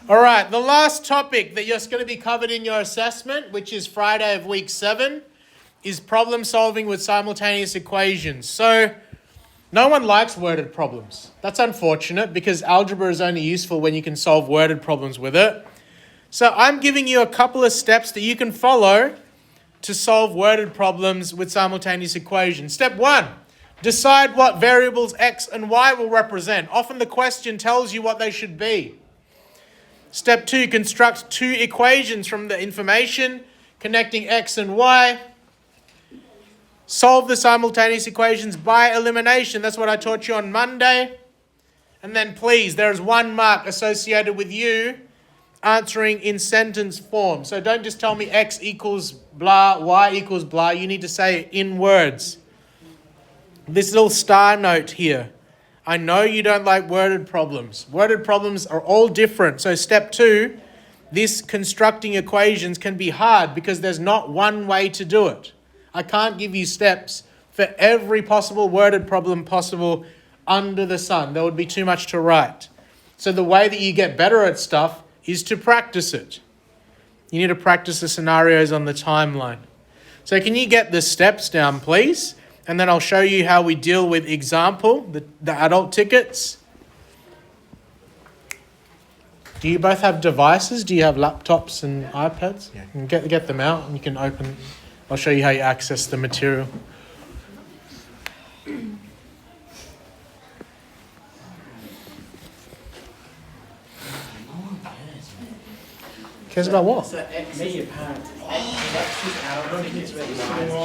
All right, the last topic that you're going to be covered in your assessment, which is Friday of week 7, is problem solving with simultaneous equations. So no one likes worded problems. That's unfortunate because algebra is only useful when you can solve worded problems with it. So I'm giving you a couple of steps that you can follow to solve worded problems with simultaneous equations. Step 1, decide what variables x and y will represent. Often the question tells you what they should be. Step 2, construct 2 equations from the information connecting x and y. Solve the simultaneous equations by elimination. That's what I taught you on Monday. And then please, there is 1 mark associated with you answering in sentence form. So don't just tell me x equals blah, y equals blah. You need to say it in words. This little star note here. I know you don't like worded problems. Worded problems are all different. So step 2, this constructing equations can be hard because there's not one way to do it. I can't give you steps for every possible worded problem possible under the sun. There would be too much to write. So the way that you get better at stuff is to practice it. You need to practice the scenarios on the timeline. So can you get the steps down, please? And then I'll show you how we deal with example, the adult tickets. Do you both have devices? Do you have laptops and iPads? Yeah. You can get them out and you can open. I'll show you how you access the material. Cares about what?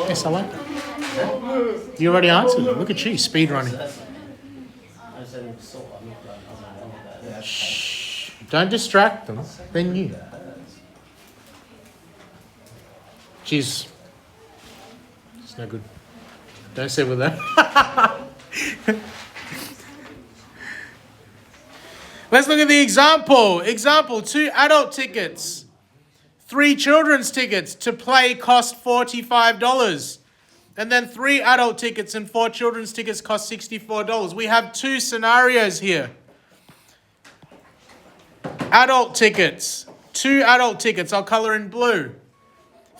Yes, I like it. You already answered it. Look at you, speed running. Shh. Don't distract them. Then you. Jeez. It's no good. Don't sit with that. Let's look at the example. Example, 2 adult tickets, 3 children's tickets to play cost $45. And then 3 adult tickets and 4 children's tickets cost $64. We have 2 scenarios here. Adult tickets, 2 adult tickets, I'll color in blue.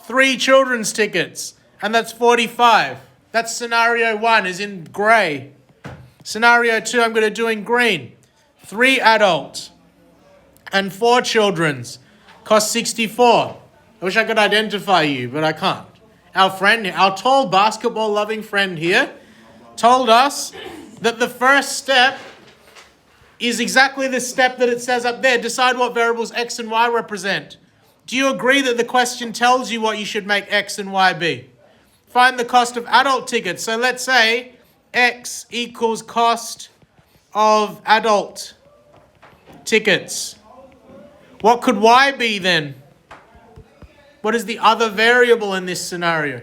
3 children's tickets, and that's $45. That's scenario 1 is in grey. Scenario 2 I'm going to do in green. 3 adult and 4 children's cost $64. I wish I could identify you, but I can't. Our friend, our tall basketball-loving friend here, told us that the first step is exactly the step that it says up there. Decide what variables x and y represent. Do you agree that the question tells you what you should make x and y be? Find the cost of adult tickets. So let's say x equals cost of adult tickets. What could y be then? What is the other variable in this scenario?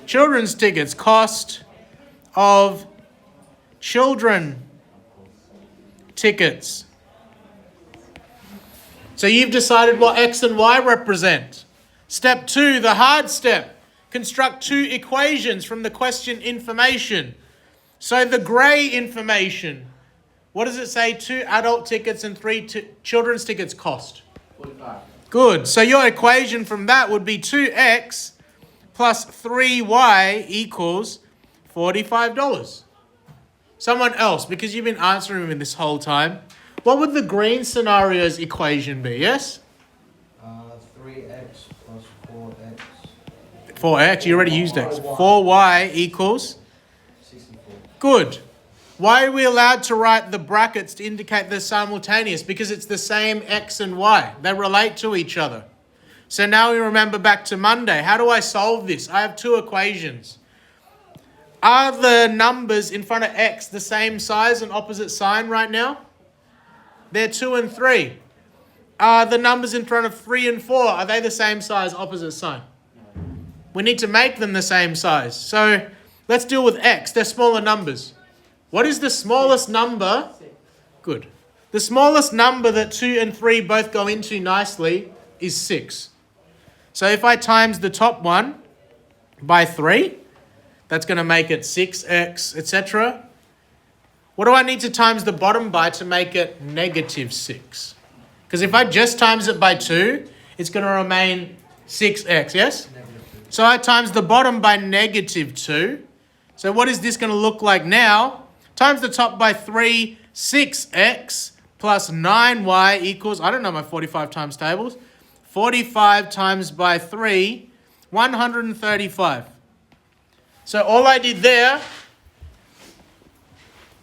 Children's tickets. Cost of children tickets. So you've decided what x and y represent. Step 2, the hard step. Construct 2 equations from the question information. So the grey information. What does it say 2 adult tickets and 3 children's tickets cost? 45. Good. So your equation from that would be 2x plus 3y equals $45. Someone else, because you've been answering me this whole time. What would the green scenario's equation be, yes? 3x plus 4x. 4x, you already used x. 4y equals? 64. Good. Why are we allowed to write the brackets to indicate they're simultaneous? Because it's the same x and y. They relate to each other. So now we remember back to Monday. How do I solve this? I have 2 equations. Are the numbers in front of x the same size and opposite sign right now? They're 2 and 3. Are the numbers in front of 3 and 4, are they the same size, opposite sign? We need to make them the same size. So let's deal with x. They're smaller numbers. What is the smallest number? Good. The smallest number that 2 and 3 both go into nicely is 6. So if I times the top one by 3, that's going to make it 6x, etc. What do I need to times the bottom by to make it negative 6? Because if I just times it by 2, it's going to remain 6x, yes? -2. So I times the bottom by -2. So what is this going to look like now? Times the top by 3, 6x plus 9y equals, I don't know my 45 times tables. 45 times by 3, 135. So all I did there,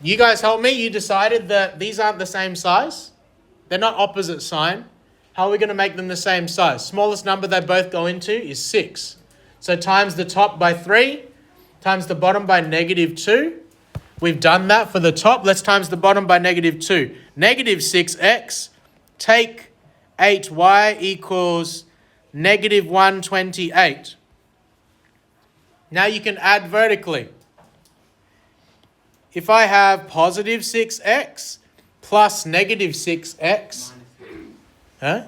you guys help me, you decided that these aren't the same size. They're not opposite sign. How are we going to make them the same size? Smallest number they both go into is 6. So times the top by 3, times the bottom by -2. We've done that for the top. Let's times the bottom by -2. -6x, take 8y equals -128. Now you can add vertically. If I have positive 6x plus -6x, huh?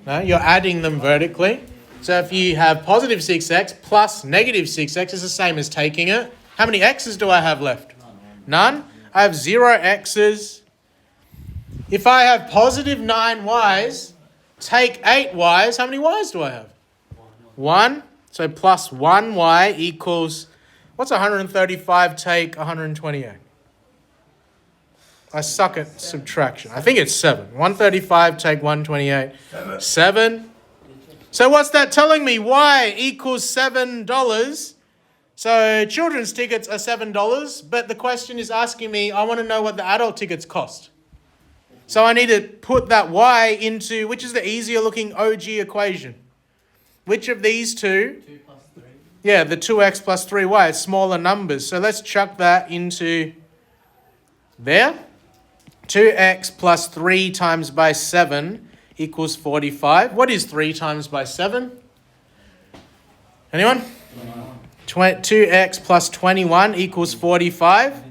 No, you're adding them vertically. So if you have positive 6x plus -6x, is the same as taking it. How many x's do I have left? None. I have 0 x's. If I have positive 9y's, take 8y's, how many y's do I have? 1. So plus 1y equals, what's 135 take 128? I suck at subtraction. I think it's 7. 135 take 128. 7. So what's that telling me? Y equals $7. So children's tickets are $7, but the question is asking me, I want to know what the adult tickets cost. So I need to put that y into, which is the easier looking OG equation? Which of these two? 2 plus 3. Yeah, the 2x plus 3y, it's smaller numbers. So let's chuck that into there. 2x plus 3 times by 7 equals 45. What is 3 times by 7? Anyone? 2x plus 21 equals 45.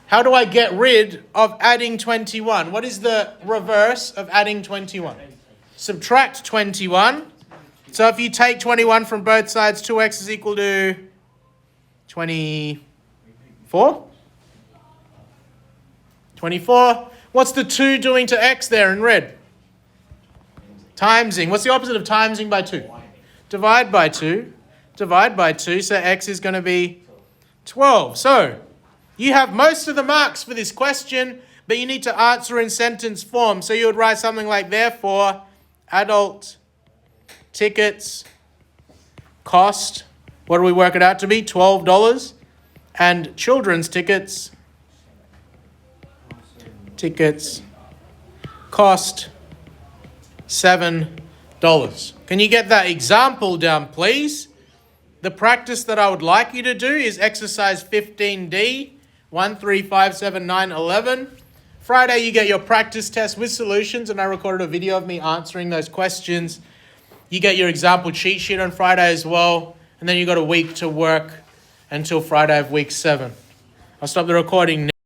How do I get rid of adding 21? What is the reverse of adding 21? Subtract 21. So if you take 21 from both sides, 2x is equal to 24. 24. What's the 2 doing to x there in red? Timesing. What's the opposite of timesing by 2? Divide by 2. Divide by 2. So x is going to be 12. So you have most of the marks for this question, but you need to answer in sentence form. So you would write something like, therefore, adult tickets cost, what do we work it out to be? $12. And children's tickets cost $7. Can you get that example down, please? The practice that I would like you to do is exercise 15D, 1, 3, 5, 7, 9, 11. Friday, you get your practice test with solutions, and I recorded a video of me answering those questions. You get your example cheat sheet on Friday as well, and then you got a week to work until Friday of week 7. I'll stop the recording now.